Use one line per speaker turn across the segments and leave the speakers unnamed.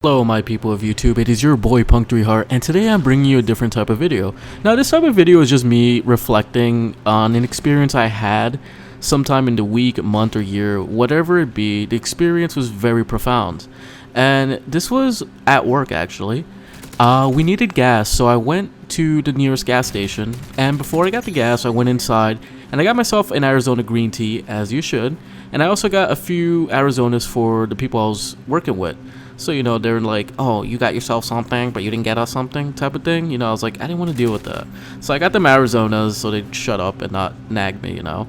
Hello my people of YouTube, it is your boy Punk3Heart, and today I'm bringing you a different type of video. Now this type of video is just me reflecting on an experience I had sometime in the week, month, or year, whatever it be. The experience was very profound, and this was at work actually. We needed gas, so I went to the nearest gas station, and before I got the gas I went inside and I got myself an Arizona green tea, as you should, and I also got a few Arizonas for the people I was working with. So, you know, they're like, oh, you got yourself something, but you didn't get us something type of thing. You know, I was like, I didn't want to deal with that. So I got them Arizonas so they'd shut up and not nag me, you know.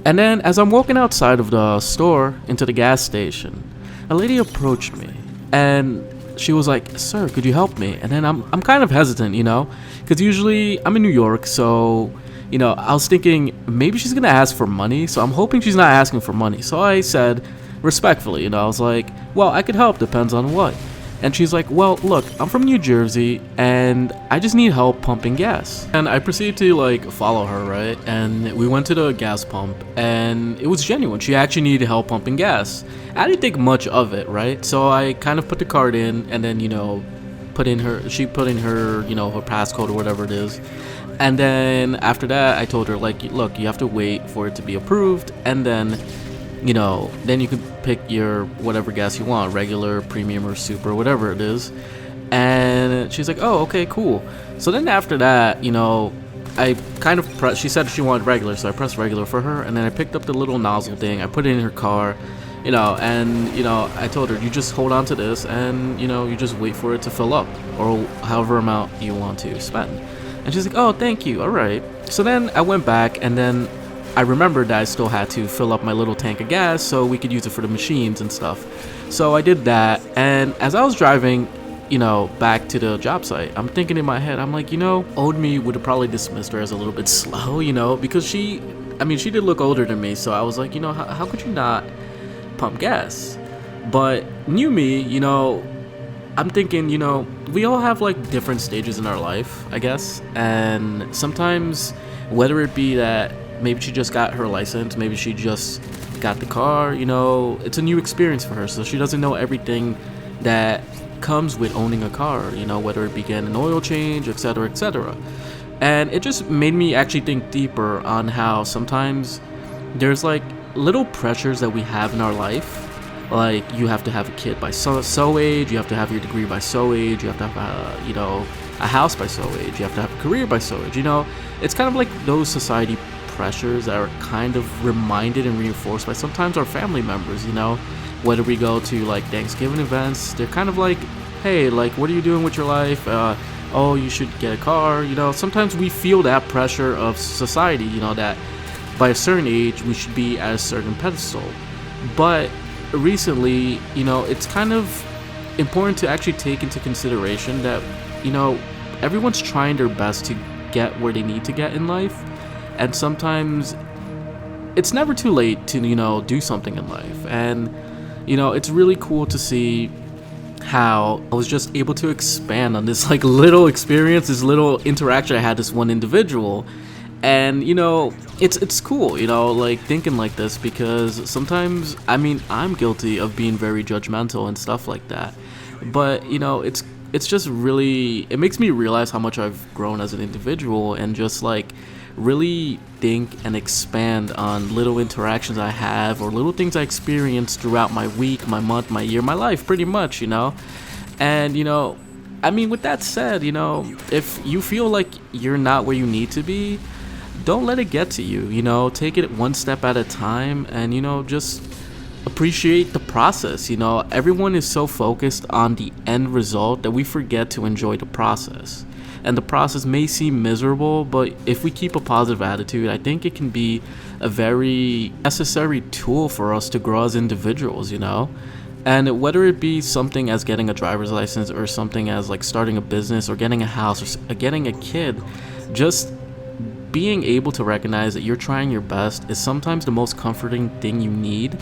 And then as I'm walking outside of the store into the gas station, a lady approached me and she was like, sir, could you help me? And then I'm kind of hesitant, you know, because usually I'm in New York. So, you know, I was thinking maybe she's going to ask for money. So I'm hoping she's not asking for money. So I said, respectfully, you know, I was like, well, I could help, depends on what. And she's like, well, look, I'm from New Jersey and I just need help pumping gas. And I proceeded to like follow her, right? And we went to the gas pump and it was genuine. She actually needed help pumping gas. I didn't think much of it, right? So I kind of put the card in and then, you know, she put in her, you know, her passcode or whatever it is. And then after that, I told her like, look, you have to wait for it to be approved, and then, you know, then you can pick your whatever gas you want, regular, premium, or super, whatever it is. And she's like, oh, okay, cool. So then after that, you know, I kind of she said she wanted regular, so I pressed regular for her, and then I picked up the little nozzle thing, I put it in her car, you know, and, you know, I told her, you just hold on to this, and, you know, you just wait for it to fill up, or however amount you want to spend. And she's like, oh, thank you, all right. So then I went back, and then I remembered that I still had to fill up my little tank of gas so we could use it for the machines and stuff. So I did that, and as I was driving, you know, back to the job site, I'm thinking in my head, I'm like, you know, old me would have probably dismissed her as a little bit slow, you know, because she did look older than me. So I was like, you know, how could you not pump gas? But new me, you know, I'm thinking, you know, we all have like different stages in our life, I guess, and sometimes whether it be that maybe she just got her license, maybe she just got the car, you know, it's a new experience for her, so she doesn't know everything that comes with owning a car, you know, whether it be getting an oil change, etc., etc. And it just made me actually think deeper on how sometimes there's like little pressures that we have in our life. Like, you have to have a kid by so age, you have to have your degree by so age, you have to have you know, a house by so age, you have to have a career by so age, you know. It's kind of like those society pressures that are kind of reminded and reinforced by sometimes our family members, you know. Whether we go to like Thanksgiving events, they're kind of like, hey, like, what are you doing with your life? Oh, you should get a car, you know. Sometimes we feel that pressure of society, you know, that by a certain age we should be at a certain pedestal. But recently, you know, it's kind of important to actually take into consideration that, you know, everyone's trying their best to get where they need to get in life, and sometimes it's never too late to, you know, do something in life. And, you know, it's really cool to see how I was just able to expand on this like little experience, this little interaction I had with this one individual. And, you know, it's cool, you know, like thinking like this, because sometimes, I mean, I'm guilty of being very judgmental and stuff like that. But, you know, it's just really, it makes me realize how much I've grown as an individual, and just like really think and expand on little interactions I have, or little things I experience throughout my week, my month, my year, my life, pretty much, you know. And, you know, I mean, with that said, you know, if you feel like you're not where you need to be, don't let it get to you, you know. Take it one step at a time, and, you know, just appreciate the process. You know, everyone is so focused on the end result that we forget to enjoy the process. And the process may seem miserable, but if we keep a positive attitude, I think it can be a very necessary tool for us to grow as individuals, you know. And whether it be something as getting a driver's license, or something as like starting a business, or getting a house, or getting a kid, just being able to recognize that you're trying your best is sometimes the most comforting thing you need.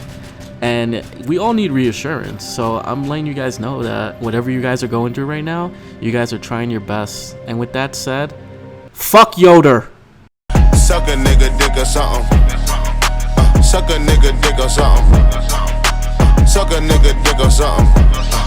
And we all need reassurance, so I'm letting you guys know that whatever you guys are going through right now, you guys are trying your best. And with that said, fuck Yoder.
Suck a nigga dick or something. Suck a nigga dick or something. Suck a nigga dick or something.